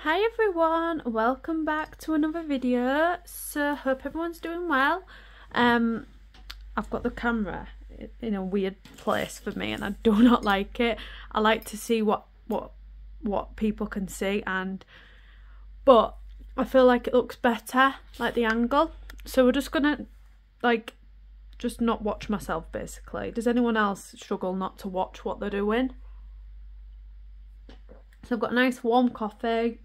Hi everyone, welcome back to another video. So hope everyone's doing well. I've got the camera in a weird place for me and I do not like it. I like to see what people can see, but I feel like it looks better, like the angle. So we're just gonna just not watch myself basically. Does anyone else struggle not to watch what they're doing? So I've got a nice warm coffee.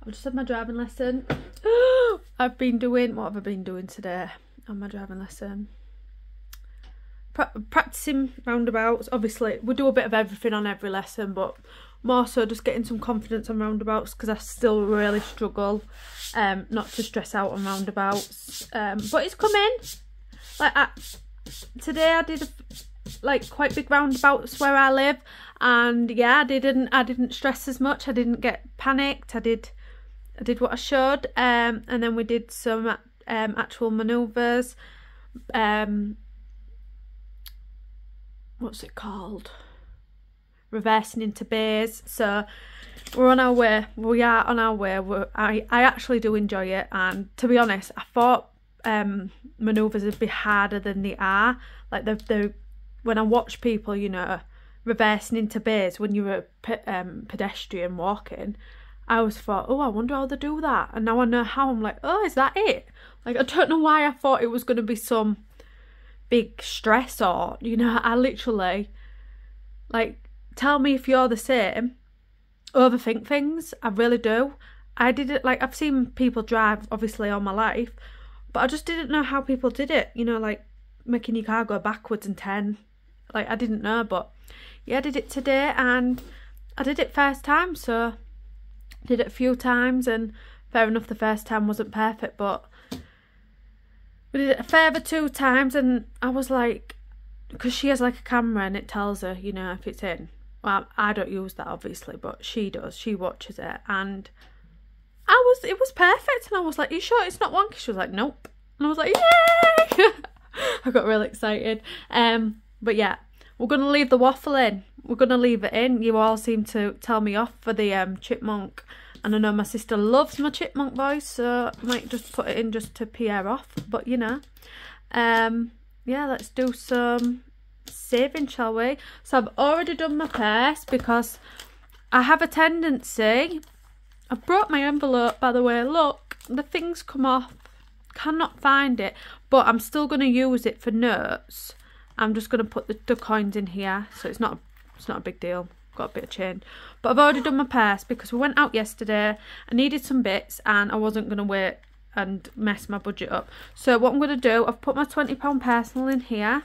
I've just had my driving lesson. I've been doing, what have I been doing today on my driving lesson? Practicing roundabouts. Obviously, we do a bit of everything on every lesson, but more so just getting some confidence on roundabouts because I still really struggle not to stress out on roundabouts. But it's coming. Today I did quite big roundabouts where I live, and yeah, I didn't stress as much. I didn't get panicked. I did what I should, and then we did some actual manoeuvres. What's it called? Reversing into bays. So we're on our way. We are on our way. I actually do enjoy it, and to be honest, I thought manoeuvres would be harder than they are. Like when I watch people, you know, reversing into bays when you're a pedestrian walking, I always thought, oh, I wonder how they do that. And now I know how. I'm like, oh, is that it? Like, I don't know why I thought it was going to be some big stress, or, you know, I literally, tell me if you're the same, overthink things. I really do. I did it, I've seen people drive, obviously, all my life, but I just didn't know how people did it, you know, making your car go backwards and 10. I didn't know, but yeah, I did it today, and I did it first time, so I did it a few times, and fair enough, the first time wasn't perfect, but we did it a further 2 times, and I was like, because she has a camera and it tells her, you know, if it's in. Well, I don't use that obviously, but she does. She watches it, and it was perfect, and I was like, are you sure it's not wonky? She was like, nope. And I was like, yay! I got really excited. But yeah, we're going to leave the waffle in. We're going to leave it in. You all seem to tell me off for the chipmunk. And I know my sister loves my chipmunk voice, so I might just put it in just to pee her off. But, you know, yeah, let's do some saving, shall we? So I've already done my purse because I have a tendency. I've brought my envelope, by the way. Look, the thing's come off. Cannot find it. But I'm still going to use it for notes. I'm just going to put the coins in here, so it's not a big deal. Got a bit of change, but I've already done my purse because we went out yesterday. I needed some bits and I wasn't going to wait and mess my budget up. So what I'm going to do, I've put my £20 personal in here.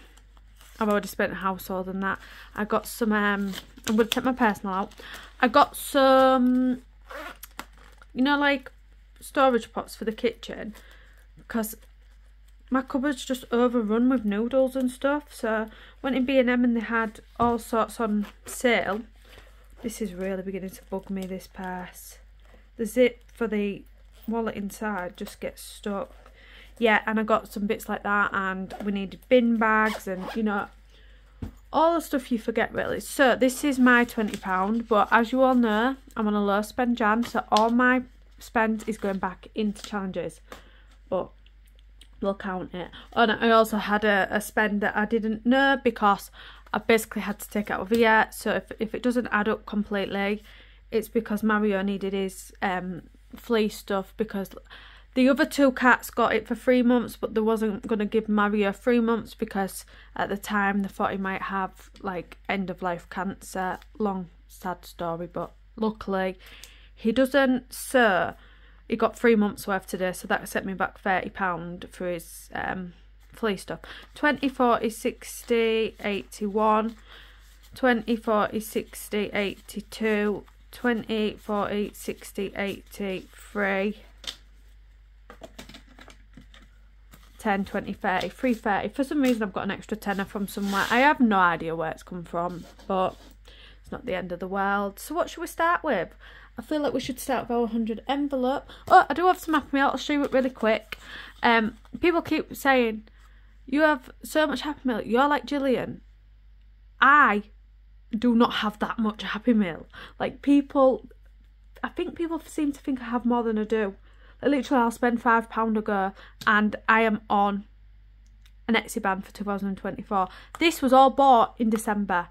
I've already spent a household on that. I got some I'm going to take my personal out. I got some, you know, storage pots for the kitchen, because my cupboard's just overrun with noodles and stuff. So went in B&M and they had all sorts on sale. This is really beginning to bug me, this purse. The zip for the wallet inside just gets stuck. Yeah, and I got some bits like that, and we needed bin bags and, you know, all the stuff you forget really. So this is my £20, but as you all know, I'm on a low spend Jan, so all my spend is going back into challenges. But we'll count it. And I also had a spend that I didn't know because I basically had to take it out of here. So if it doesn't add up completely, it's because Mario needed his flea stuff, because the other 2 cats got it for 3 months, but they wasn't going to give Mario 3 months because at the time they thought he might have end of life cancer. Long sad story, but luckily he doesn't. So he got 3 months worth today, so that set me back £30 for his flea stuff. 20, 40, 60, 81, 20, 40, 60, 82, 20, 40, 60, 83, 10, 20, 30, 330. For some reason I've got an extra tenner from somewhere. I have no idea where it's come from, but it's not the end of the world. So what should we start with? I feel like we should start with our 100 envelope. Oh, I do have some Happy Meal. I'll show you it really quick. People keep saying, you have so much Happy Meal. You're like Gillian. I do not have that much Happy Meal. People I think people seem to think I have more than I do. Like, literally, I'll spend £5 a go, and I am on an Etsy ban for 2024. This was all bought in December.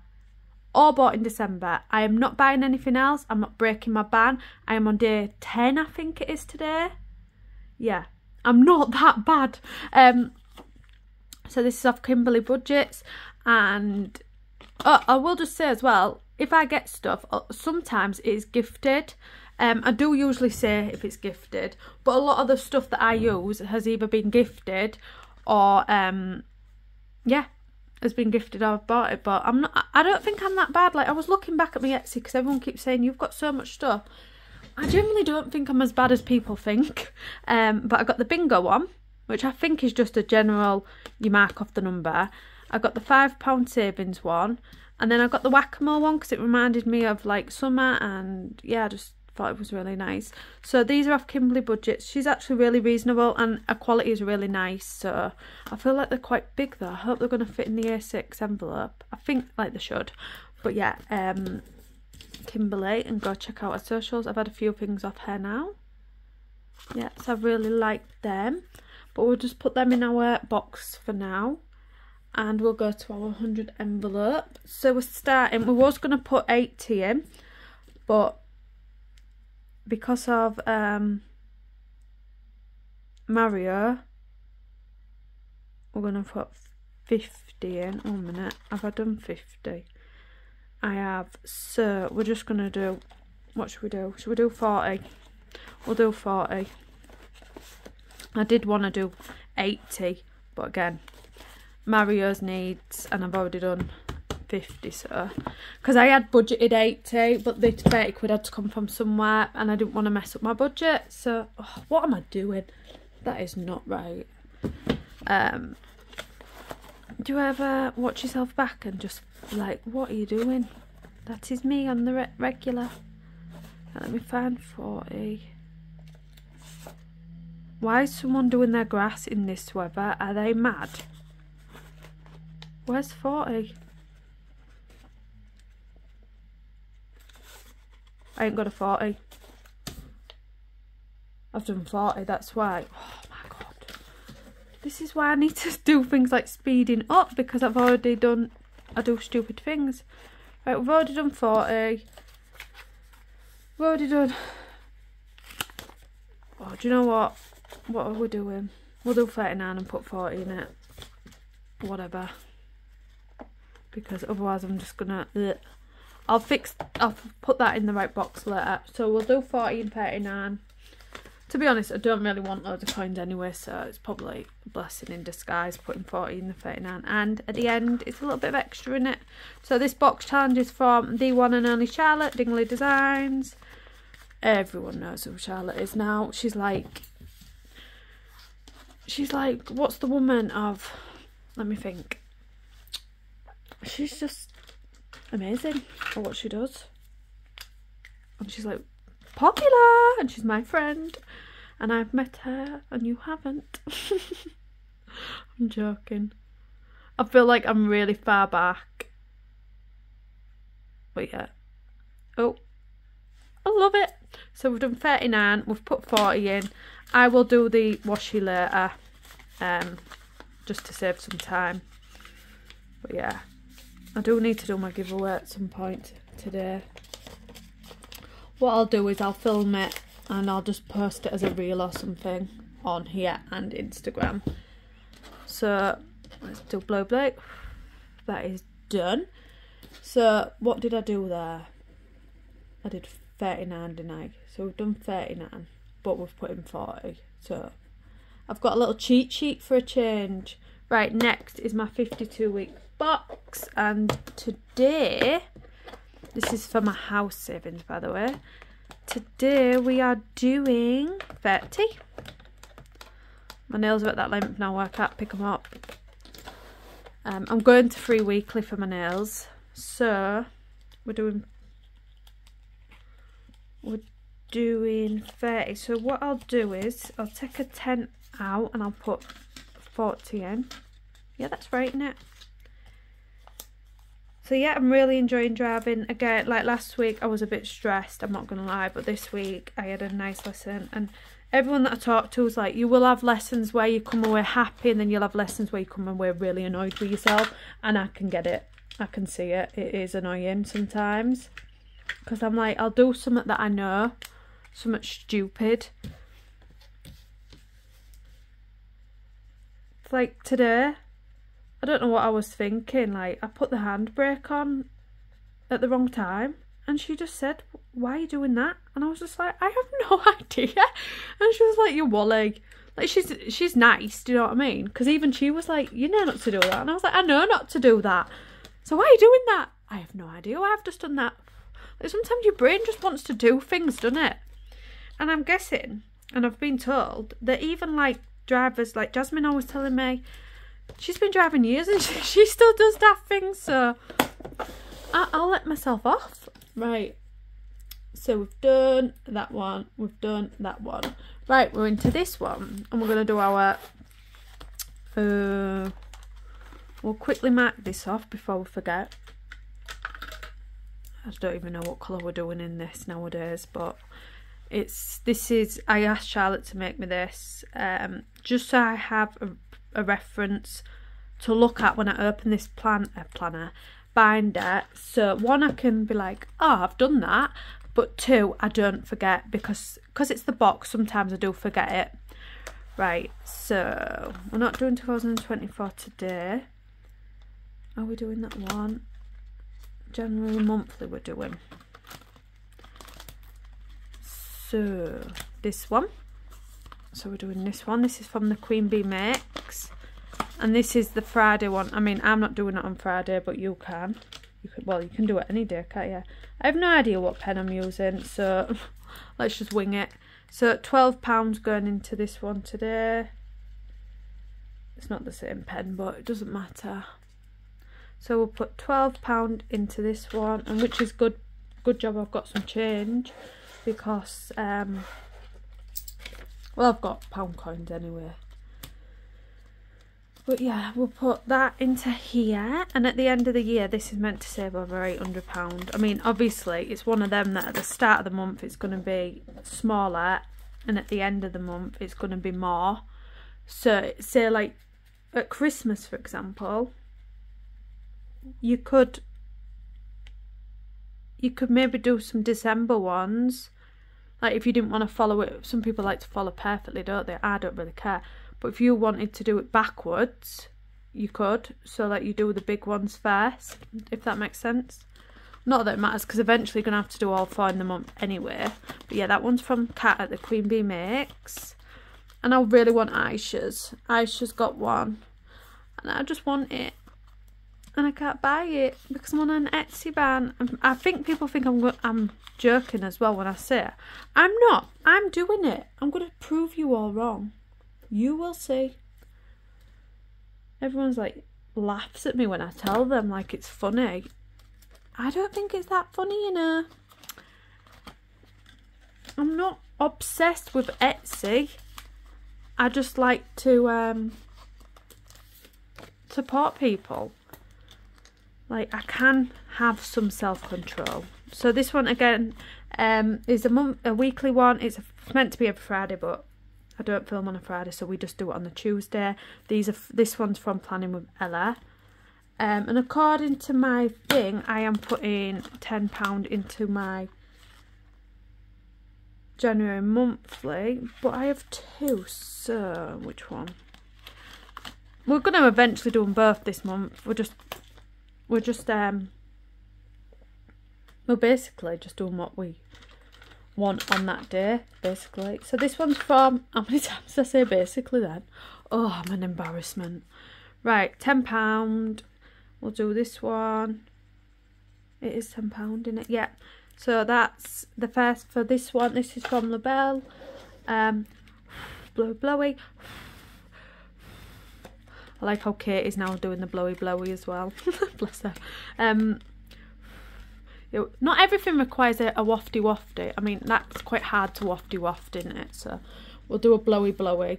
All bought in December. I am not buying anything else. I'm not breaking my ban. I am on day 10, I think it is today. Yeah, I'm not that bad. So this is off Kimberley Budgets, and I will just say as well, if I get stuff, sometimes it's gifted. I do usually say if it's gifted, but a lot of the stuff that I use has either been gifted or yeah, has been gifted or I've bought it. But I don't think I'm that bad. Like, I was looking back at my Etsy because everyone keeps saying you've got so much stuff. I generally don't think I'm as bad as people think. But I got the bingo one, which I think is just a general, you mark off the number. I got the £5 savings one, and then I got the whack-a-mole one because it reminded me of like summer, and yeah, I just thought it was really nice. So these are off Kimberley Budgets. She's actually really reasonable, and her quality is really nice. So I feel like they're quite big though. I hope they're going to fit in the A6 envelope. I think like they should. But yeah, Kimberley, and go check out her socials. I've had a few things off her now. Yeah, so I really like them. But we'll just put them in our box for now, and we'll go to our 100 envelope. So we're starting, we was going to put 80 in, but because of Mario, we're going to put 50 in. 1 minute, have I done 50? I have. So we're just going to do, what should we do? Should we do 40? We'll do 40. I did want to do 80, but again, Mario's needs, and I've already done 50, so because I had budgeted 80, but the 30 quid had to come from somewhere, and I didn't want to mess up my budget. So what am I doing? That is not right. Do you ever watch yourself back and just like, what are you doing? That is me on the regular. Let me find 40. Why is someone doing their grass in this weather? Are they mad? Where's 40? I ain't got a 40. I've done 40, that's why. Oh my god. This is why I need to do things like speeding up, because I've already done, I do stupid things. Right, we've already done 40. We've already done... Oh, do you know what? What are we doing? We'll do 39 and put 40 in it. Whatever. Because otherwise I'm just gonna... I'll put that in the right box later. So we'll do 40 and 39. To be honest, I don't really want loads of coins anyway, so it's probably a blessing in disguise putting 40 in the 39. And at the end, it's a little bit of extra in it. So this box challenge is from the one and only Charlotte, Dingley Designs. Everyone knows who Charlotte is now. She's like, what's the woman of, let me think. She's just amazing for what she does. And she's like popular, and she's my friend, and I've met her and you haven't. I'm joking. I feel like I'm really far back. But yeah. Oh, I love it. So we've done 39, we've put 40 in. I will do the washi later, just to save some time. But yeah, I do need to do my giveaway at some point today. What I'll do is I'll film it and I'll just post it as a reel or something on here and Instagram. So let's do blow Blake. That is done. So what did I do there? I did 39, didn't I? So we've done 39, but we've put in 40. So I've got a little cheat sheet for a change. Right, next is my 52-week box, and today, this is for my house savings, by the way. Today we are doing 30. My nails are at that length now, I can't pick them up. I'm going to Free Weekly for my nails, so we're doing 30. So what I'll do is I'll take a 10 out and I'll put 40 in. Yeah, that's right, isn't it? So yeah, I'm really enjoying driving. Again, like last week I was a bit stressed, I'm not gonna lie, but this week I had a nice lesson, and everyone that I talked to was like, you will have lessons where you come away happy, and then you'll have lessons where you come away really annoyed with yourself. And I can get it, I can see it. It is annoying sometimes, because I'm like, I'll do something that I know, something stupid. It's like today, I don't know what I was thinking, like I put the handbrake on at the wrong time, and she just said, why are you doing that? And I was just like, I have no idea. And she was like, you Wally. Like, she's nice, do you know what I mean? Because even she was like, you know not to do that. And I was like, I know not to do that. So why are you doing that? I have no idea. I've just done that. Like, sometimes your brain just wants to do things, doesn't it? And I'm guessing, and I've been told, that even like drivers, like Jasmine always telling me, she's been driving years and she still does daft things, so I'll let myself off. Right, so we've done that one, we've done that one. Right, we're into this one, and we're going to do our, we'll quickly mark this off before we forget. I don't even know what colour we're doing in this nowadays, but this is, I asked Charlotte to make me this, just so I have a reference to look at when I open this binder. So one, I can be like, oh, I've done that, but two, I don't forget, because it's the box, sometimes I do forget it. Right, so we're not doing 2024 today. Are we doing that one? January monthly we're doing. So this one, so we're doing this one. This is from the Queen Bee Makes, and this is the Friday one. I mean, I'm not doing it on Friday, but you can. Well, you can do it any day, can't you? I have no idea what pen I'm using, so let's just wing it. So £12 going into this one today. It's not the same pen, but it doesn't matter. So we'll put £12 into this one, and which is good job I've got some change, because well, I've got pound coins anyway. But yeah, we'll put that into here, and at the end of the year this is meant to save over £800. I mean, obviously it's one of them that at the start of the month it's going to be smaller, and at the end of the month it's going to be more. So say like at Christmas, for example, you could maybe do some December ones, like if you didn't want to follow it. Some people like to follow perfectly, don't they? I don't really care. But if you wanted to do it backwards, you could. So like you do the big ones first, if that makes sense. Not that it matters, because eventually you're going to have to do all 4 in the month anyway. But yeah, that one's from Kat at the Queen Bee Makes. And I really want Aisha's. Aisha's got one, and I just want it. And I can't buy it because I'm on an Etsy ban. I think people think I'm joking as well when I say it. I'm not. I'm doing it. I'm going to prove you all wrong. You will see. Everyone's like, laughs at me when I tell them like it's funny. I don't think it's that funny, you know. I'm not obsessed with Etsy. I just like to support people. Like, I can have some self-control. So this one again is a weekly one. It's meant to be every Friday, but I don't film on a Friday, so we just do it on the Tuesday. This one's from Planning with Ella. And according to my thing, I am putting £10 into my January monthly, but I have 2, so which one? We're going to eventually do them both this month. We're basically just doing what we want on that day, basically. So this one's from, how many times did I say basically then? Oh, I'm an embarrassment. Right, £10. We'll do this one. It is £10, isn't it? Yeah. So that's the first for this one. This is from LaBelle. Blowy blowy. I like how Kate is now doing the blowy blowy as well. Bless her. Not everything requires a wafty wafty. I mean, that's quite hard to wafty waft, isn't it? So we'll do a blowy blowy.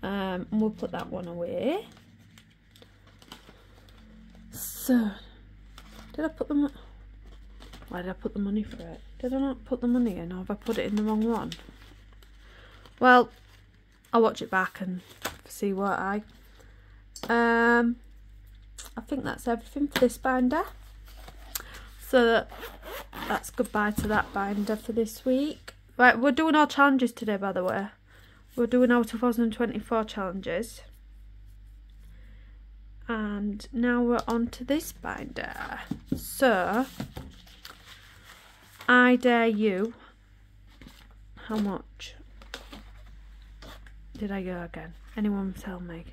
And we'll put that one away. So, did I put them... Why did I put the money for it? Did I not put the money in, or have I put it in the wrong one? Well, I'll watch it back and see what I think that's everything for this binder. So that's goodbye to that binder for this week. Right, we're doing our challenges today, by the way. We're doing our 2024 challenges. And now we're on to this binder. So, I Dare You. How much did I go again? Anyone tell me?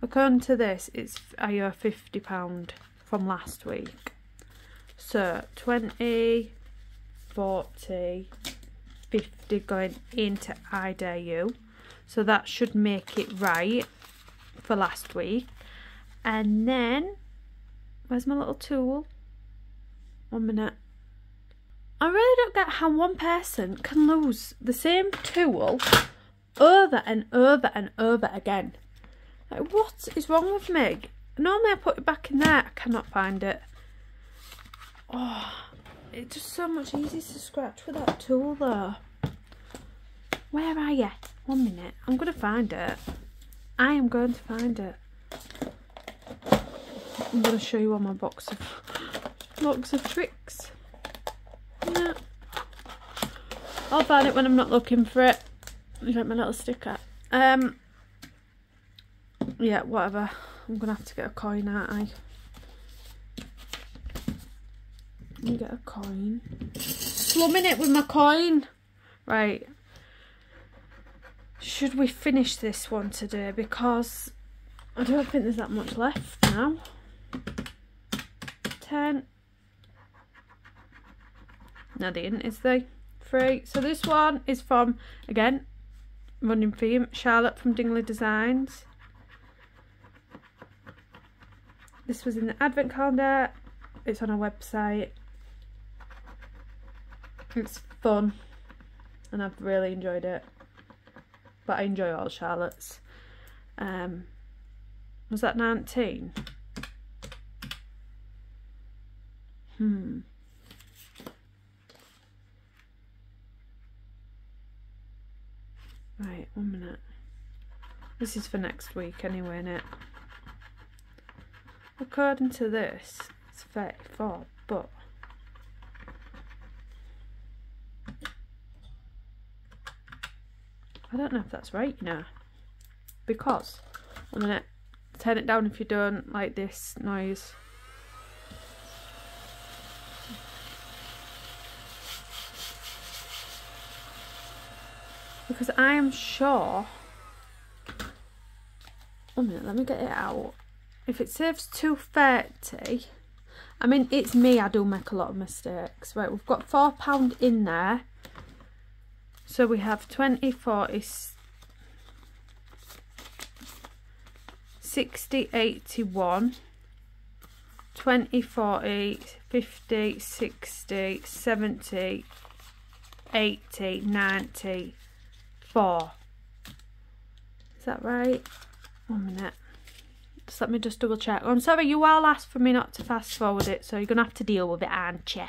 According to this, I owe £50 from last week. So 20, 40, 50 going into I Dare You. So that should make it right for last week. And then, where's my little tool? 1 minute. I really don't get how one person can lose the same tool over and over and over again. Like, what is wrong with me? Normally I put it back in there. I cannot find it. Oh, it's just so much easier to scratch with that tool though. Where are you? 1 minute. I'm going to find it. I am going to find it. I'm going to show you on my box of tricks. No. I'll find it when I'm not looking for it. You got my little sticker. Yeah, whatever. I'm gonna have to get a coin, aren't I? Let me get a coin. Slumming it with my coin. Right. Should we finish this one today? Because I don't think there's that much left now. 10. No, there isn't, is there? 3. So this one is from, again, running theme, Charlotte from Dingley Designs. This was in the advent calendar. It's on our website. It's fun and I've really enjoyed it. But I enjoy all Charlotte's. Was that 19? Right, 1 minute. This is for next week anyway, innit? According to this, it's 34, but I don't know if that's right, you know. Because, 1 minute, turn it down if you don't like this noise. Because I am sure, 1 minute, let me get it out. If it saves 230, I mean, it's me, I do make a lot of mistakes. Right, we've got £4 in there. So we have 20, 40, 60, 81, 20, 40, 50, 60, 70, 80, 90, 4. Is that right? 1 minute. Just let me just double check. I'm sorry, you all asked for me not to fast forward it, so you're going to have to deal with it, aren't you?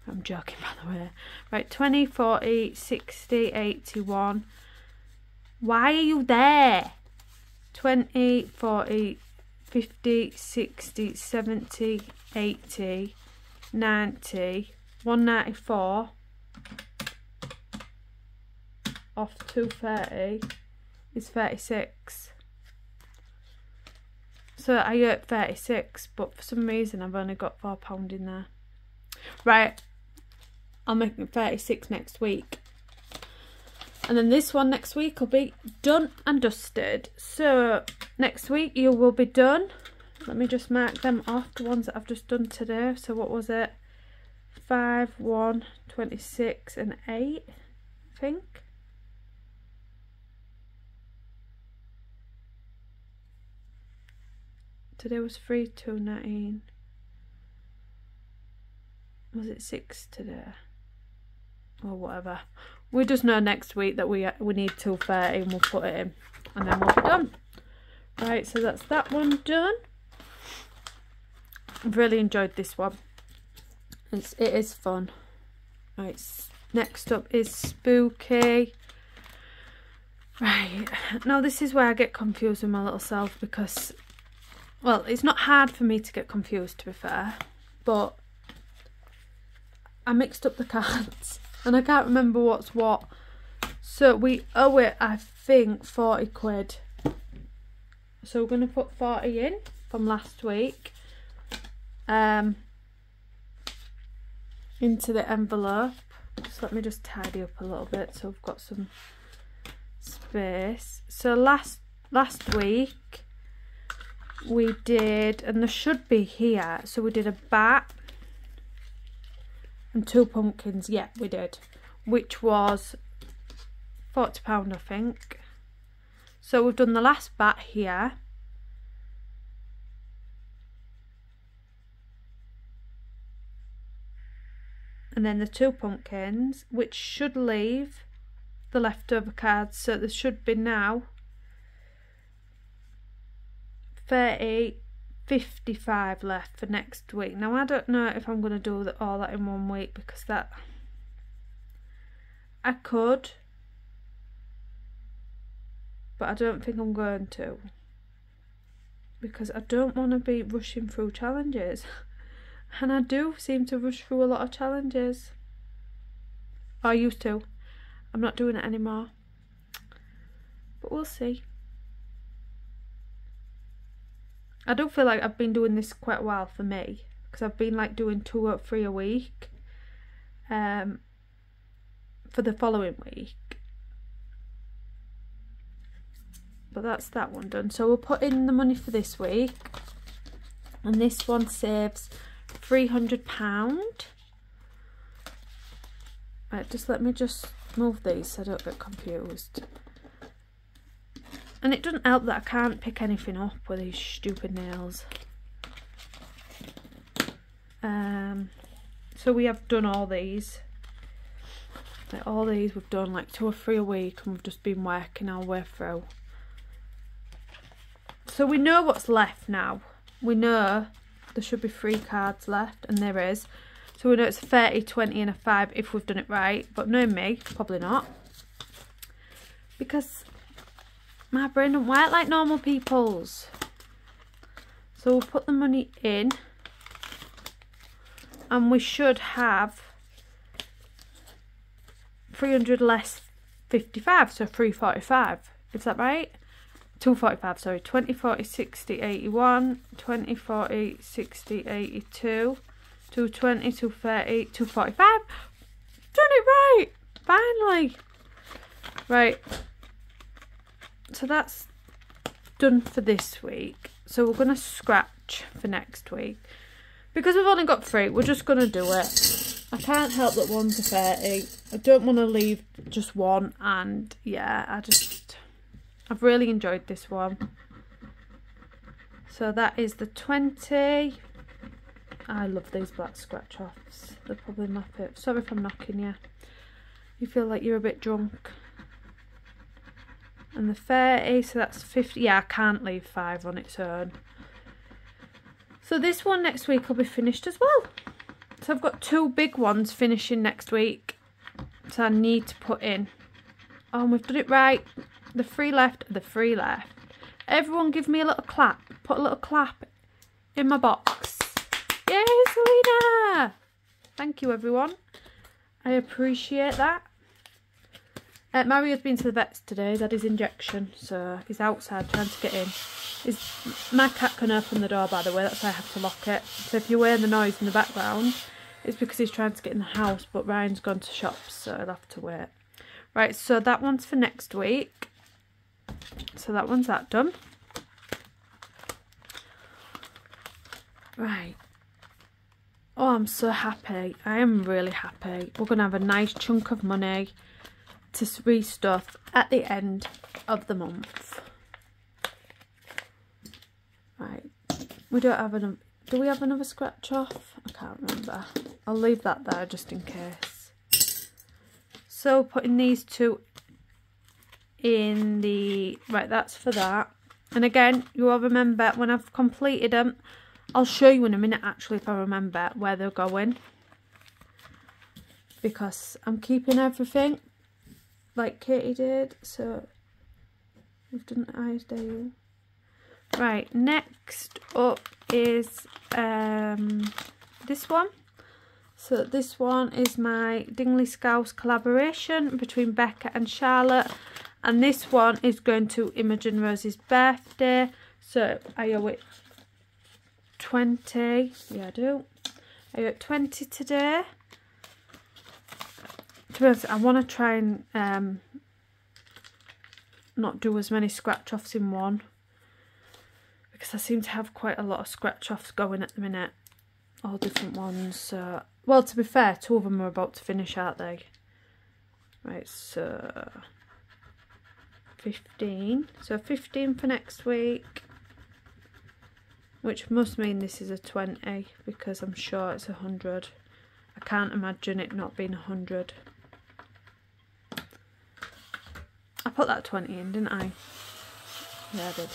I'm joking, by the way. Right, 20, 40, 60, 81. Why are you there? 20, 40, 50, 60, 70, 80, 90, 194. Off 230 is 36. So I got 36, but for some reason I've only got £4 in there. Right, I'll make it 36 next week. And then this one next week will be done and dusted. So next week you will be done. Let me just mark them off, the ones that I've just done today. So what was it? 5, 1, 26 and 8, I think. Today was 3, 2, 19. Was it 6 today? Or whatever. We just know next week that we need 230 and we'll put it in. And then we'll be done. Right, so that's that one done. I've really enjoyed this one. It is fun. Right, next up is Spooky. Right, now this is where I get confused with my little self because, well, it's not hard for me to get confused, to be fair, but I mixed up the cards and I can't remember what's what. So we owe it, I think, 40 quid. So we're going to put 40 in from last week into the envelope. So let me just tidy up a little bit so we've got some space. So last week we did, and there should be here, so we did a bat and 2 pumpkins. Yeah, we did, which was £40, I think. So we've done the last bat here, and then the 2 pumpkins, which should leave the leftover cards. So there should be now 55 left for next week. Now I don't know if I'm going to do all that in 1 week, because that I could, but I don't think I'm going to, because I don't want to be rushing through challenges. And I do seem to rush through a lot of challenges. I used to. I'm not doing it anymore. But we'll see. I do feel like I've been doing this quite a while for me, because I've been like doing 2 or 3 a week for the following week. But that's that one done. So we'll put in the money for this week, and this one saves £300. Right, just let me just move these so I don't get confused. And it doesn't help that I can't pick anything up with these stupid nails. So we have done all these. Like all these we've done like 2 or 3 a week, and we've just been working our way through. So we know what's left now. We know there should be 3 cards left, and there is. So we know it's a 30, 20 and a 5 if we've done it right. But knowing me, probably not. Because my brain don't work like normal people's. So we'll put the money in, and we should have 300 less 55, so 345. Is that right? 245, sorry. 20, 40, 60, 81, 20, 40, 60, 82, 220, 230, 245. Done it right! Finally! Right. So that's done for this week. So we're going to scratch for next week. Because we've only got 3, we're just going to do it. I can't help that one's a 30. I don't want to leave just one. And yeah, I've really enjoyed this one. So that is the 20. I love these black scratch offs. They're probably my favourite. Sorry if I'm knocking you. You feel like you're a bit drunk. And the 30, so that's 50. Yeah, I can't leave 5 on its own. So this one next week will be finished as well. So I've got 2 big ones finishing next week. So I need to put in. Oh, and we've done it right. The 3 left, the 3 left. Everyone give me a little clap. Put a little clap in my box. Yay, Selena! Thank you, everyone. I appreciate that. Mario's been to the vet's today. He's had his injection, so he's outside trying to get in. My cat can open the door, by the way. That's why I have to lock it. So if you hear the noise in the background, it's because he's trying to get in the house, but Ryan's gone to shops, so he'll have to wait. Right, so that one's for next week. So that one's that done. Right. Oh, I'm so happy. I am really happy. We're going to have a nice chunk of money to restuff at the end of the month. Right. We don't have another... Do we have another scratch off? I can't remember. I'll leave that there just in case. So putting these 2 in the... Right, that's for that. And again, you all remember when I've completed them, I'll show you in a minute actually if I remember where they're going, because I'm keeping everything like Katie did. So we've done Iredale. Right, next up is this one. So this one is my Dingley Scouse collaboration between Becca and Charlotte, and this one is going to Imogen Rose's birthday. So I owe it 20. Yeah, I do. I owe it 20 today. To be honest, I want to try and not do as many scratch offs in one, because I seem to have quite a lot of scratch offs going at the minute, all different ones. So, well, to be fair, 2 of them are about to finish, aren't they? Right, so 15. So 15 for next week, which must mean this is a 20, because I'm sure it's 100. I can't imagine it not being 100. I put that 20 in, didn't I? Yeah, I did.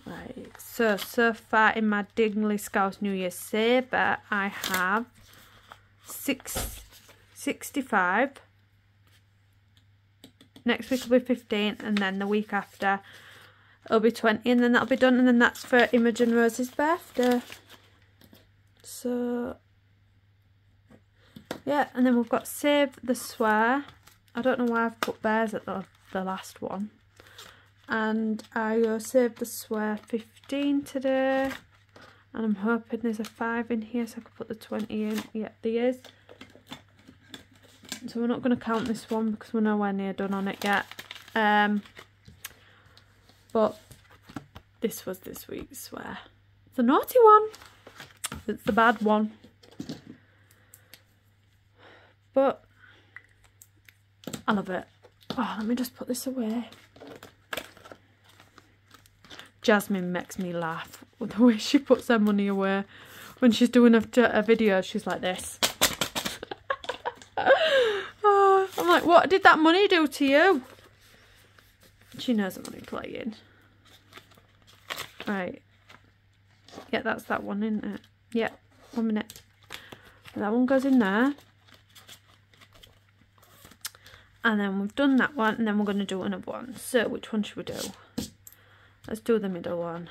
Right, so far in my Dingley Scouse New Year's Sabre, I have 65. Next week will be 15, and then the week after it'll be 20, and then that'll be done, and then that's for Imogen Rose's birthday. So yeah, and then we've got Save the Swear. I don't know why I've put bears at the last one. And I Save the Swear 15 today, and I'm hoping there's a 5 in here so I could put the 20 in. Yeah, there is. So we're not going to count this one because we're nowhere near done on it yet. But this was this week's swear. It's a naughty one. It's the bad one. But I love it. Oh, let me just put this away. Jasmine makes me laugh with the way she puts her money away. When she's doing a video, she's like this. Oh, I'm like, what did that money do to you? She knows I'm only playing. Right. Yeah, that's that one, isn't it? Yeah, 1 minute. That one goes in there. And then we've done that one, and then we're going to do another one. So, which one should we do? Let's do the middle one.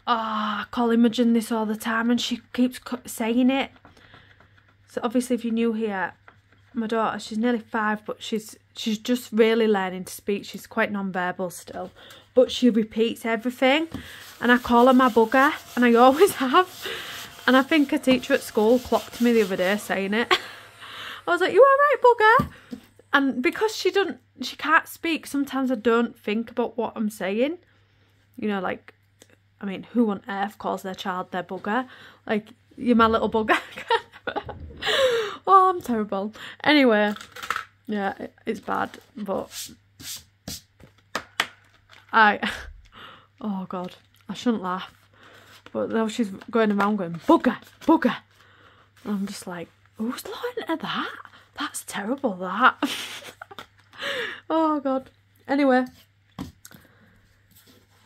Oh, I call Imogen this all the time, and she keeps saying it. So, obviously, if you're new here, my daughter, she's nearly 5, but she's just really learning to speak. She's quite non-verbal still, but she repeats everything, and I call her my bugger, and I always have. And I think a teacher at school clocked me the other day saying it. I was like, "You alright, bugger?" And because she can't speak, sometimes I don't think about what I'm saying. You know, like, I mean, who on earth calls their child their bugger? Like, you're my little bugger. Oh, I'm terrible. Anyway, yeah, it's bad, but oh God, I shouldn't laugh. But now she's going around going, bugger, bugger. And I'm just like, who's learning to that? That's terrible, that. Oh God. Anyway.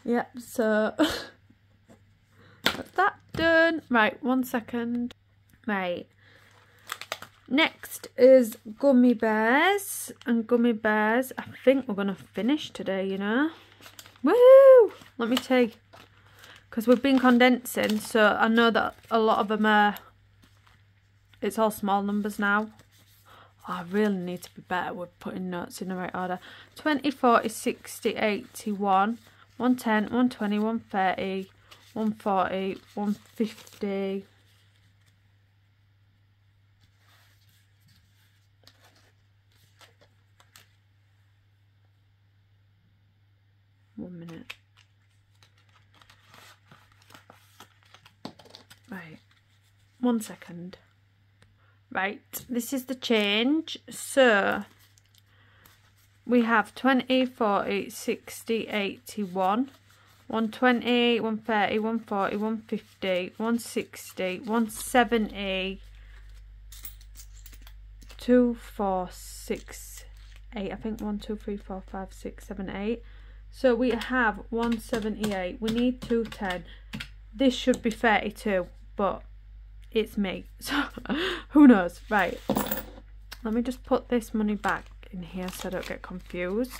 Yep, so that's that done. Right, 1 second. Right. Next is gummy bears. And gummy bears, I think we're going to finish today, you know. Woo! Let me see. Because we've been condensing, so I know that a lot of them are, it's all small numbers now. Oh, I really need to be better with putting notes in the right order. 20, 40, 60, 81, 110, 120, 130, 140, 150. One minute. Right. 1 second. Right, this is the change. So we have 20, 40, 60, 81, 120, 130, 140, 150, 160, 170, 2, 4, 6, 8. I think 1, 2, 3, 4, 5, 6, 7, 8. So we have 178. We need 210. This should be 32, but it's me. So who knows? Right. Let me just put this money back in here so I don't get confused.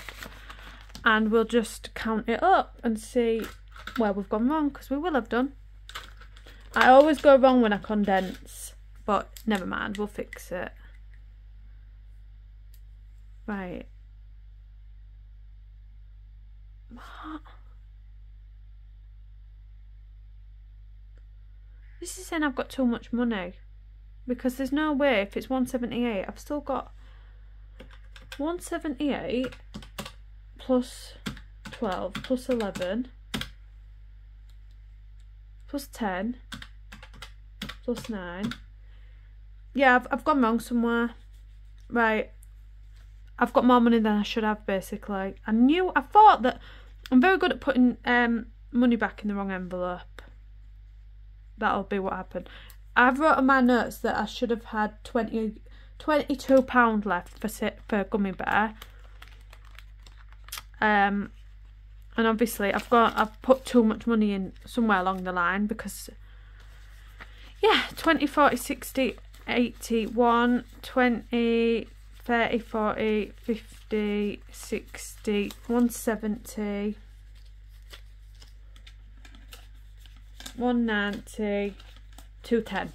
And we'll just count it up and see where we've gone wrong, because we will have done. I always go wrong when I condense, but never mind, we'll fix it. Right. What? This is saying I've got too much money, because there's no way. If it's 178, I've still got 178 plus 12 plus 11 plus 10 plus 9. Yeah, I've gone wrong somewhere. Right. I've got more money than I should have, basically. I thought that I'm very good at putting money back in the wrong envelope. That'll be what happened. I've wrote on my notes that I should have had £22 left for Gummy Bear. And obviously I've put too much money in somewhere along the line, because yeah, 20, 40, 60, 80, 1, 20, 30, 40, 50, 60, 170, 190, 210.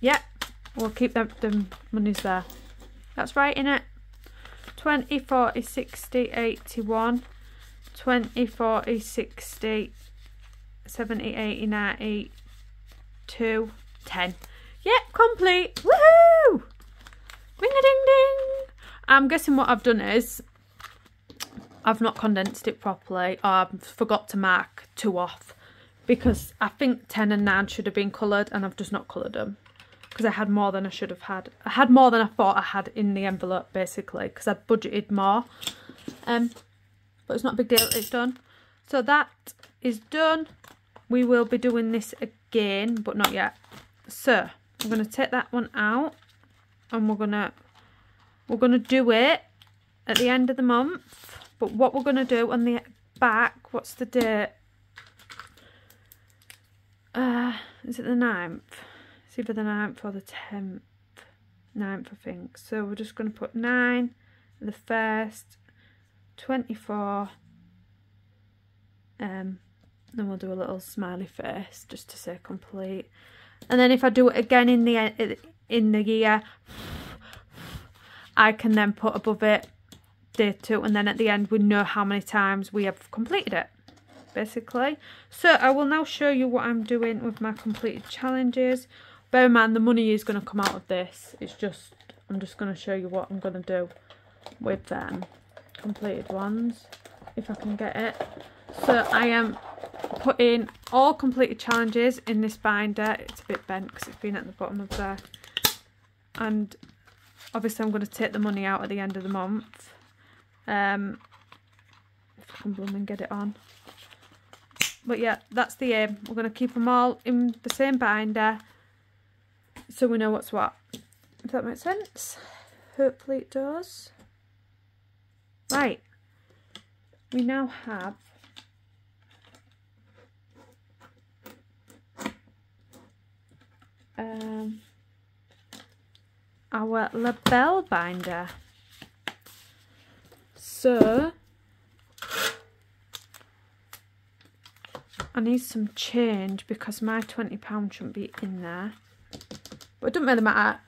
Yep, we'll keep them monies there. That's right, innit? 20, 40, 60, 81, 20, 40, 60, 70, 80, 90, 2, 10. Yep, complete. Woohoo! Ring-a-ding-ding. I'm guessing what I've done is I've not condensed it properly, or I've forgot to mark 2 off, because I think 10 and 9 should have been coloured, and I've just not coloured them, because I had more than I should have had. I had more than I thought I had in the envelope, basically, because I budgeted more. But it's not a big deal, it's done. So that is done. We will be doing this again, but not yet. So I'm going to take that one out, and we're gonna do it at the end of the month. But what we're going to do on the back, what's the date? Is it the 9th? It's either the 9th or the 10th. 9th, I think. So we're just going to put 9, the 1st, 24, then we'll do a little smiley face just to say complete. And then if I do it again in the year, I can then put above it day 2, and then at the end we know how many times we have completed it, basically. So I will now show you what I'm doing with my completed challenges. Bear in mind, the money is going to come out of this. It's just, I'm just going to show you what I'm going to do with them completed ones, if I can get it. So I am putting all completed challenges in this binder. It's a bit bent because it's been at the bottom of there. And obviously I'm going to take the money out at the end of the month. If I can blooming get it on. But yeah, that's the aim. We're going to keep them all in the same binder, so we know what's what. If that makes sense. Hopefully it does. Right. We now have our label binder. So I need some change because my £20 shouldn't be in there. But it doesn't really matter.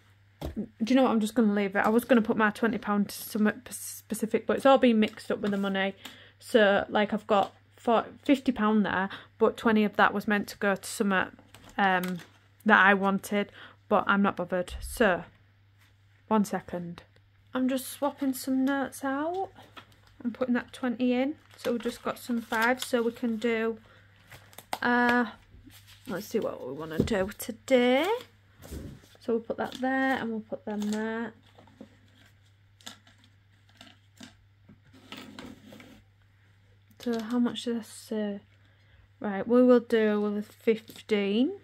Do you know what? I'm just going to leave it. I was going to put my £20 to something specific, but it's all been mixed up with the money. So, like, I've got £50 there, but 20 of that was meant to go to something that I wanted, but I'm not bothered. So, 1 second. I'm just swapping some notes out. I'm putting that 20 in. So, we've just got some 5, so we can do... let's see what we want to do today. So we'll put that there and we'll put them there. So how much did I say? Right, we will do with 15.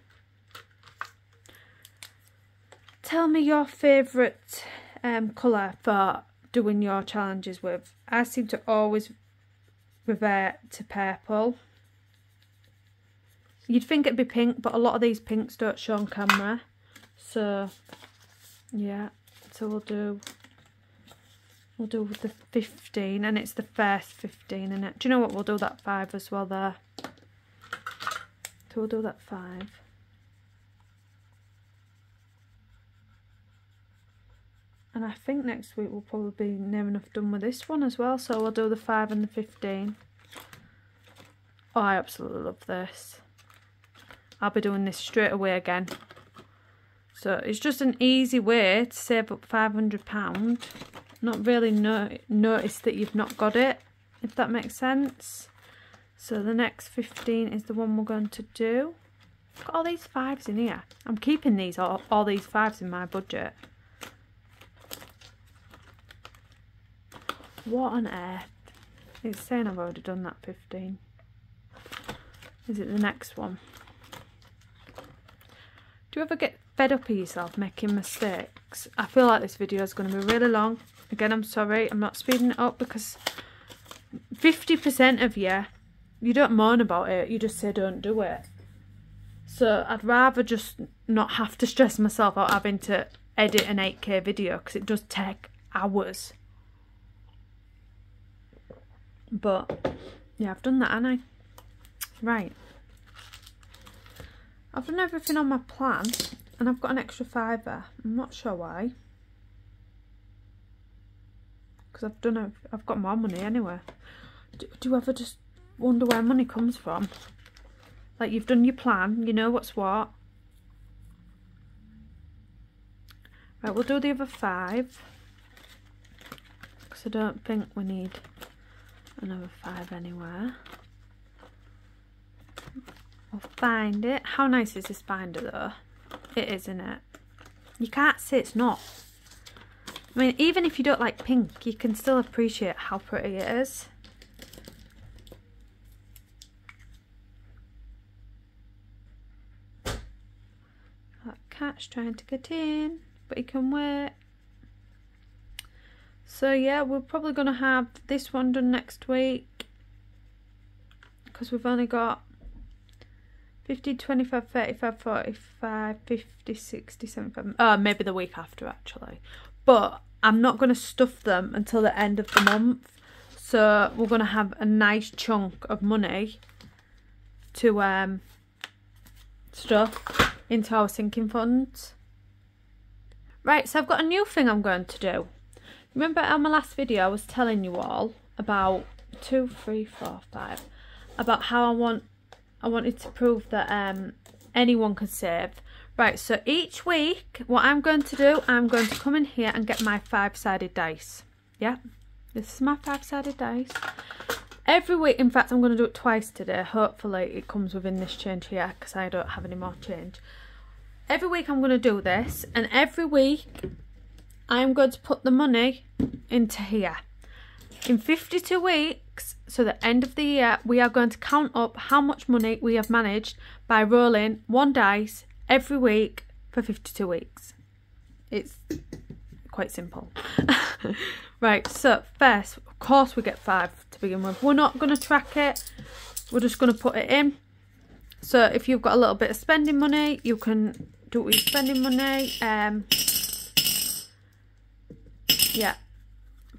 Tell me your favourite colour for doing your challenges with. I seem to always revert to purple. You'd think it'd be pink, but a lot of these pinks don't show on camera. So yeah, so we'll do the 15, and it's the first 15 in it. Do you know what? We'll do that 5 as well there. So we'll do that 5. And I think next week we'll probably be near enough done with this one as well. So we'll do the 5 and the 15. Oh, I absolutely love this. I'll be doing this straight away again. So it's just an easy way to save up £500. Not really notice that you've not got it, if that makes sense. So the next 15 is the one we're going to do. I've got all these 5s in here. I'm keeping these all these 5s in my budget. What on earth? It's saying I've already done that 15. Is it the next one? Do you ever get fed up of yourself making mistakes? I feel like this video is going to be really long. Again, I'm sorry, I'm not speeding it up because 50% of you don't moan about it, you just say don't do it. So I'd rather just not have to stress myself out having to edit an 8K video because it does take hours. But yeah, I've done that, haven't I? Right. I've done everything on my plan and I've got an extra £5. I'm not sure why. Because I've got more money anyway. Do you ever just wonder where money comes from? Like, you've done your plan, you know what's what. Right, we'll do the other 5. Because I don't think we need another 5 anywhere. We'll find it. How nice is this binder though? It is, isn't it? You can't say it's not. I mean, even if you don't like pink, you can still appreciate how pretty it is. That cat's trying to get in, but he can wait. So yeah, we're probably going to have this one done next week. Because we've only got 50, 25, 35, 45, 50, 60, 75. Oh, maybe the week after actually. But I'm not going to stuff them until the end of the month. So we're going to have a nice chunk of money to stuff into our sinking funds. Right, so I've got a new thing I'm going to do. Remember on my last video I was telling you all about 2, 3, 4, 5. About how I wanted to prove that anyone can save. Right, so each week what I'm going to do, I'm going to come in here and get my 5-sided dice. Yeah, this is my 5-sided dice. Every week, in fact I'm going to do it twice today. Hopefully it comes within this change here because I don't have any more change. Every week I'm going to do this, and every week I'm going to put the money into here. In 52 weeks, so the end of the year, we are going to count up how much money we have managed by rolling 1 dice every week for 52 weeks. It's quite simple. Right, so first, of course we get 5 to begin with. We're not going to track it. We're just going to put it in. So if you've got a little bit of spending money, you can do it with your spending money. Yeah.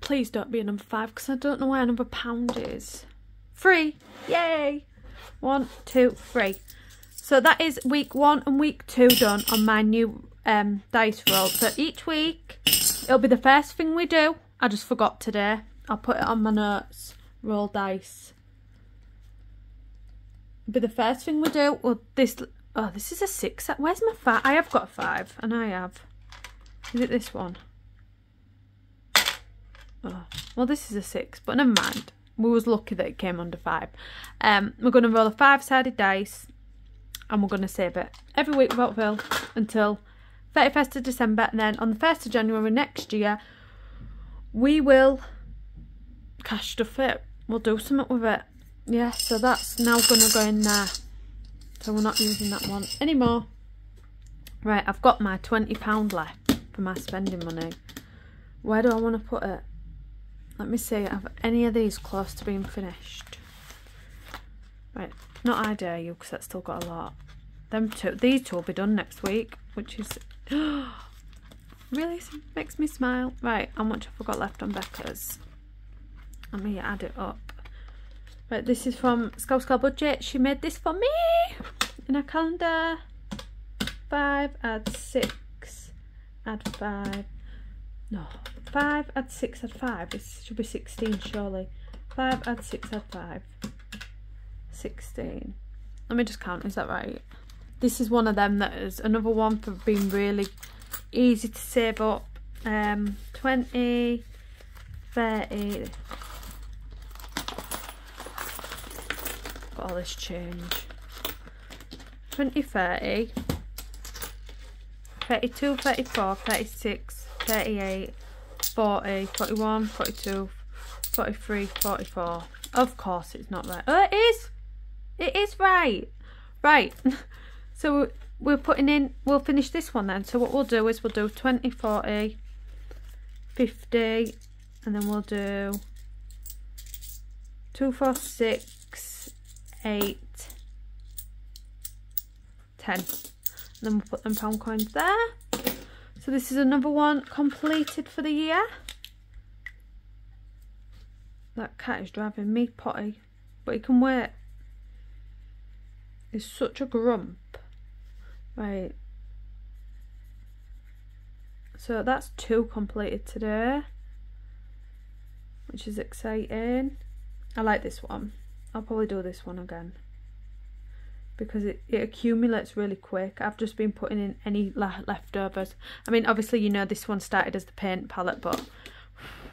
Please don't be a number 5 because I don't know where another £1 is. 3. Yay. 1, 2, 3. So that is week 1 and week 2 done on my new dice roll. So each week it'll be the first thing we do. I just forgot today. I'll put it on my notes. Roll dice. It'll be the first thing we do. Well, this is a 6. Where's my 5? I have got a 5 and I have. Is it this one? Oh, well, this is a 6, but never mind. We was lucky that it came under 5. We're going to roll a 5-sided dice and we're going to save it every week without fail until 31st of December. And then on the 1st of January next year, we will cash stuff it. We'll do something with it. Yeah, so that's now going to go in there. So we're not using that one anymore. Right, I've got my £20 left for my spending money. Where do I want to put it? Let me see, have any of these close to being finished? Right, not I Dare You, because that's still got a lot. These two will be done next week, which is really makes me smile. Right, how much have I got left on Becca's? Let me add it up. Right, this is from Scout Budget. She made this for me in her calendar. 5 add 6 add 5. No, 5 add 6 add 5. This should be 16 surely. 5 add 6 add 5. 16. Let me just count, is that right? This is one of them that is another one for being really easy to save up. 20, 30. Got all this change. 20, 30, 32, 34, 36, 38, 40, 41, 42, 43, 44. Of course it's not right. Oh, it is! It is right! Right. So we're putting in, we'll finish this one then. So what we'll do is we'll do 20, 40, 50, and then we'll do 2, 4, 6, 8, 10. And then we'll put them pound coins there. So this is another one completed for the year. That cat is driving me potty, but he can wait. He's such a grump. Right. So that's 2 completed today, which is exciting. I like this one. I'll probably do this one again because it accumulates really quick. I've just been putting in any leftovers. I mean, obviously, you know, this one started as the paint palette, but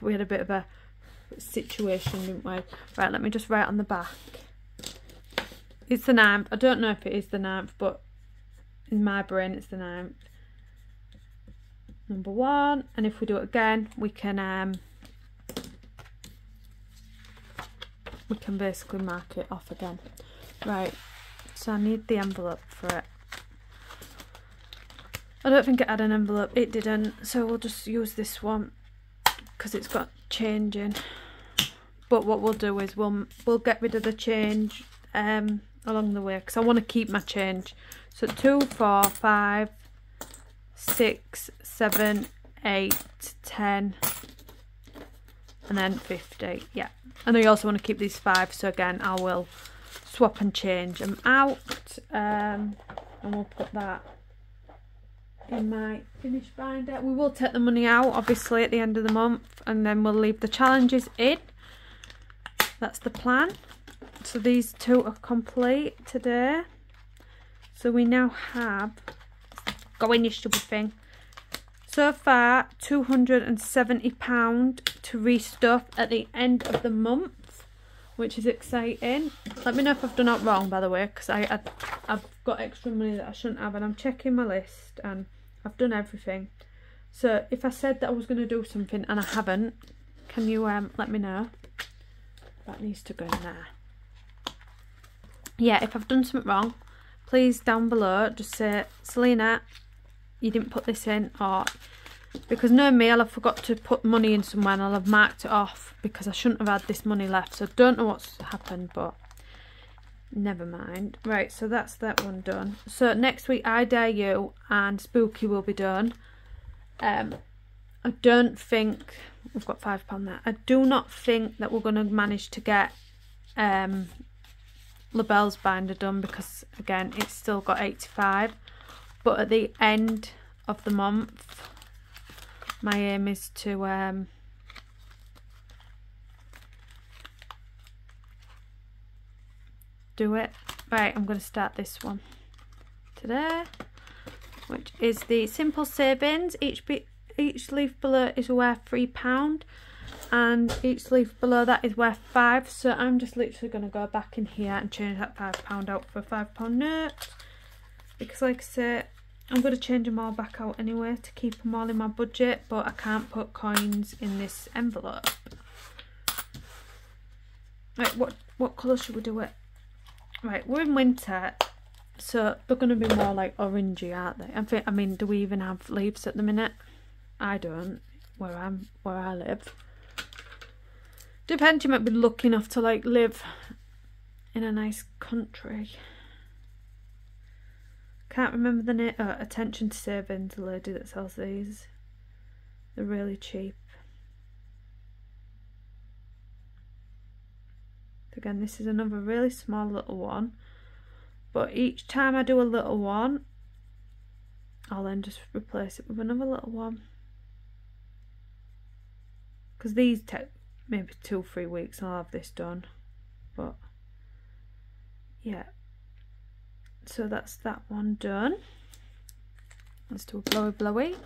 we had a bit of a situation, didn't we? Right, let me just write on the back. It's the 9th. I don't know if it is the 9th, but in my brain it's the 9th. Number 1. And if we do it again, we can basically mark it off again. Right, so I need the envelope for it. I don't think it had an envelope. It didn't, so we'll just use this one because it's got change in. But what we'll do is we'll get rid of the change along the way, because I want to keep my change. So 2, 4, 5, 6, 7, 8, 10, and then 50. Yeah, and I also want to keep these 5, so again I will swap and change them out, and we'll put that in my finished binder. We will take the money out obviously at the end of the month, and then we'll leave the challenges in. That's the plan. So these 2 are complete today. So we now have, go in, you stupid thing. So far, £270 to restuff at the end of the month, which is exciting. Let me know if I've done it wrong, by the way, because I've got extra money that I shouldn't have, and I'm checking my list, and I've done everything. So if I said that I was going to do something and I haven't, can you let me know? That needs to go in there. Yeah, if I've done something wrong, please down below just say, Selena, you didn't put this in, or because knowing me, I'll have forgot to put money in somewhere and I'll have marked it off because I shouldn't have had this money left. So I don't know what's happened, but never mind. Right, so that's that one done. So next week I Dare You and Spooky will be done. I don't think we've got £5 there. I do not think that we're going to manage to get LaBelle's binder done because again it's still got 85, but at the end of the month my aim is to do it. Right, I'm going to start this one today, which is the Simple Savings. Each leaf below is worth £3 and each leaf below that is worth 5, so I'm just literally going to go back in here and change that £5 out for a £5 note, because like I say, I'm going to change them all back out anyway to keep them all in my budget, but I can't put coins in this envelope. Right, what colour should we do it? Right, we're in winter, so they're going to be more like orangey, aren't they? I mean, do we even have leaves at the minute? I don't, where I live. Depends, you might be lucky enough to like live in a nice country. Can't remember the name. Attention to Savings, the lady that sells these. They're really cheap. Again, this is another really small little one, but each time I do a little one, I'll then just replace it with another little one, because these take maybe 2 or 3 weeks and I'll have this done. But yeah, so that's that one done. Let's do a blowy blowy.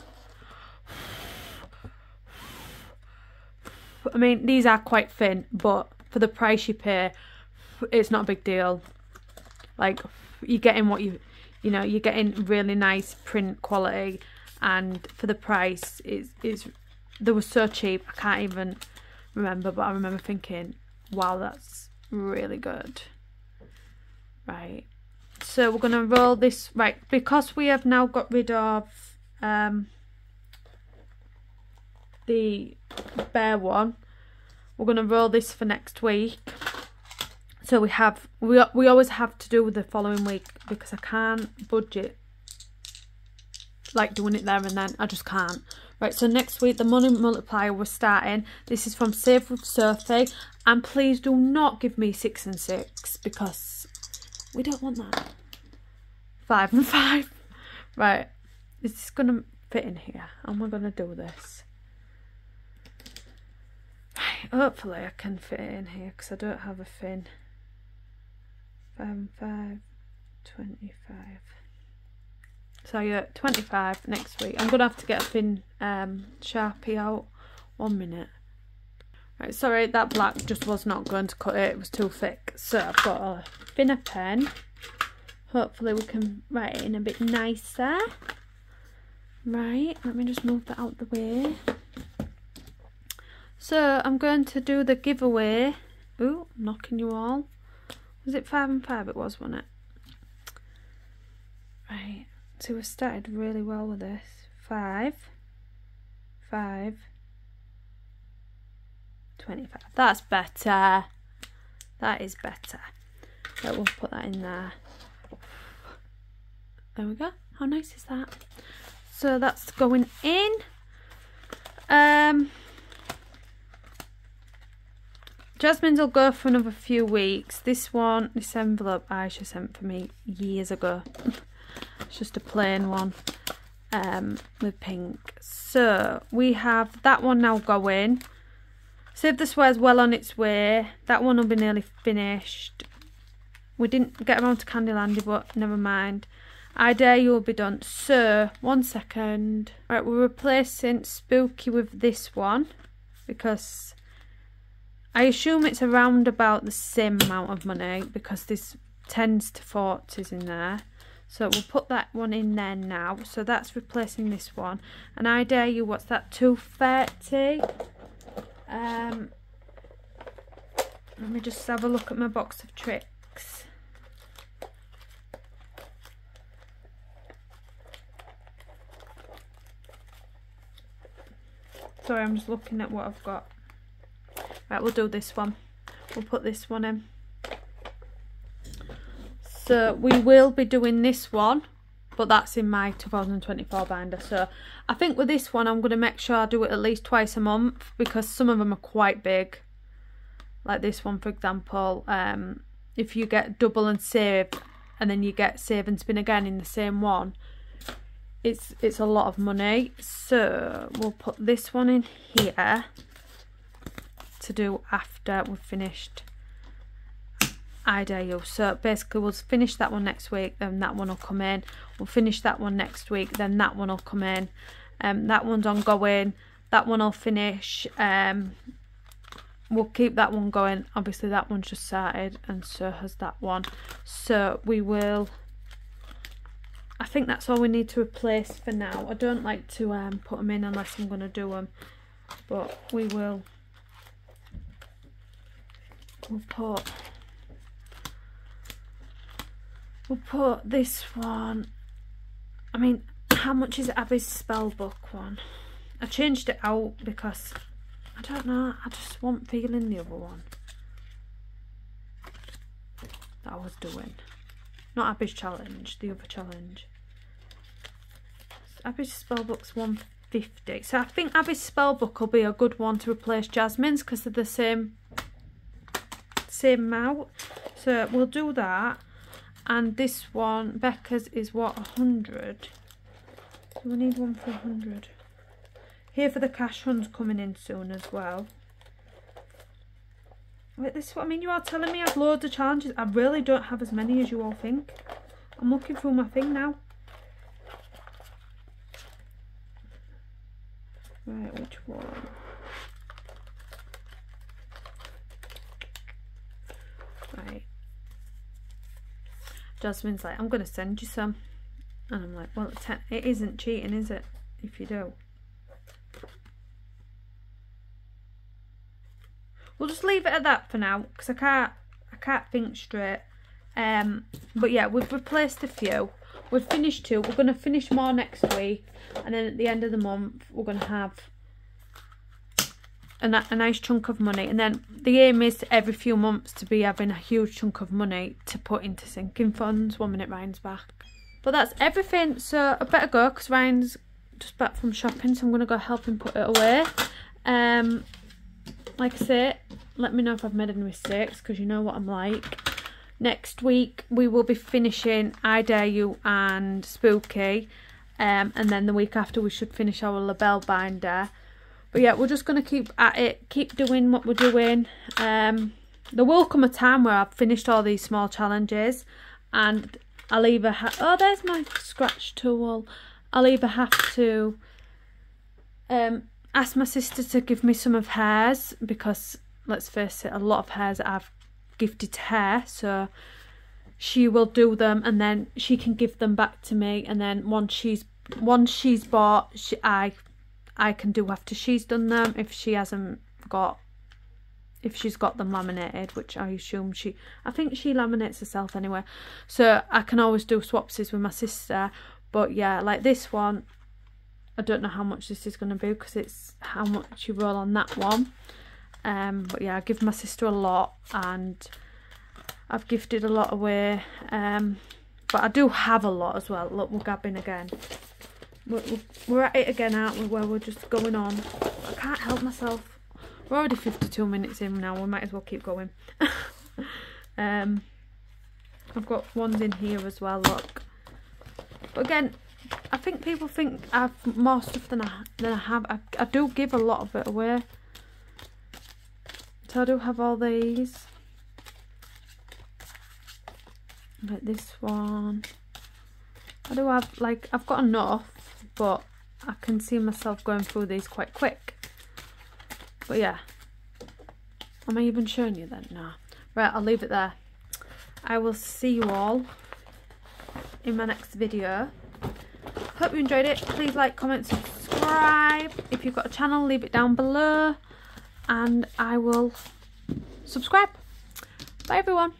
I mean, these are quite thin, but for the price you pay, it's not a big deal. Like, you're getting what you know, you're getting really nice print quality, and for the price, they were so cheap. I can't even remember, but I remember thinking, wow, that's really good. Right, so we're gonna roll this, right, because we have now got rid of the bare one. We're going to roll this for next week. So we always have to do the following week, because I can't budget like doing it there and then. I just can't. Right, so next week the money multiplier we're starting. This is from Save with Sophie, and please do not give me 6 and 6, because we don't want that. 5 and 5. Right, is this going to fit in here? How am I going to do this? Hopefully I can fit it in here, because I don't have a fin. 5 and 5, 25. So yeah, 25 next week. I'm gonna have to get a fin Sharpie out. 1 minute. Right, sorry, that black just was not going to cut it. It was too thick. So I've got a thinner pen. Hopefully we can write it in a bit nicer. Right, let me just move that out the way. So I'm going to do the giveaway. Ooh, knocking you all. Was it 5 and 5? It was, wasn't it? Right. So we started really well with this. 5, 5, 25. That's better. That is better. Right, we'll put that in there. There we go. How nice is that? So that's going in. Jasmine's will go for another few weeks. This envelope Aisha sent for me years ago. It's just a plain one with pink. So we have that one now going. Save the Swear's well on its way. That one will be nearly finished. We didn't get around to Candylandy, but never mind. I Dare You will be done. So, 1 second. Right, we're replacing Spooky with this one, because I assume it's around about the same amount of money, because there's 10s to 40s in there. So we'll put that one in there now. So that's replacing this one. And I Dare You, what's that, 230? Let me just have a look at my box of tricks. Sorry, I'm just looking at what I've got. Right, we'll do this one. We'll put this one in. So we will be doing this one, but that's in my 2024 binder. So I think with this one, I'm going to make sure I do it at least twice a month, because some of them are quite big. Like this one, for example. If you get double and save, and then you get save and spin again in the same one, it's a lot of money. So we'll put this one in here to do after we've finished I Dare You. So basically we'll finish that one next week, then that one will come in. We'll finish that one next week, then that one will come in. That one's ongoing. That one will finish. We'll keep that one going. Obviously that one's just started, and so has that one. So we will, I think that's all we need to replace for now. I don't like to put them in unless I'm going to do them, but we will. We'll put this one. I mean, how much is Abby's spell book one? I changed it out because I don't know, I just want feeling the other one that I was doing. Not Abby's challenge, the other challenge. Abby's spellbook's 150. So I think Abby's spellbook will be a good one to replace Jasmine's because they're the same amount. So we'll do that. And this one, Becca's, is what, 100? So we need one for 100. Here for the cash runs coming in soon as well. Wait, this is what I mean. You are telling me I have loads of challenges. I really don't have as many as you all think. I'm looking through my thing now. Right, which one? Right. Jasmine's like, I'm going to send you some. And I'm like, well, it isn't cheating, is it? If you do. We'll just leave it at that for now because I can't think straight. But yeah, we've replaced a few. We've finished 2. We're going to finish more next week, and then at the end of the month we're going to have a nice chunk of money. And then the aim is every few months to be having a huge chunk of money to put into sinking funds. 1 minute, Ryan's back. But that's everything. So I better go because Ryan's just back from shopping, so I'm going to go help him put it away. Like I say, let me know if I've made any mistakes because you know what I'm like. Next week we will be finishing I Dare You and Spooky, and then the week after we should finish our label binder. But yeah, we're just going to keep at it, keep doing what we're doing. There will come a time where I've finished all these small challenges and I'll either oh, there's my scratch tool. I'll either have to ask my sister to give me some of hers because, let's face it, a lot of hers that I've gifted to her, so she will do them and then she can give them back to me, and then once she's bought, I can do after she's done them if she's got them laminated, which I assume I think she laminates herself anyway, so I can always do swapsies with my sister. But yeah, like this one, I don't know how much this is going to be because it's how much you roll on that one. But yeah, I give my sister a lot and I've gifted a lot away. But I do have a lot as well. Look, we're gabbing again. We're at it again, aren't we, where we're just going on. I can't help myself. We're already 52 minutes in now. We might as well keep going. I've got ones in here as well, look. But again, I think people think I've more stuff than I have. I do give a lot of it away. So I do have all these. Like this one. I do have, like, I've got enough, but I can see myself going through these quite quick. But yeah. Am I even showing you then? No. Right, I'll leave it there. I will see you all in my next video. Hope you enjoyed it. Please like, comment, subscribe. If you've got a channel, leave it down below and I will subscribe. Bye everyone.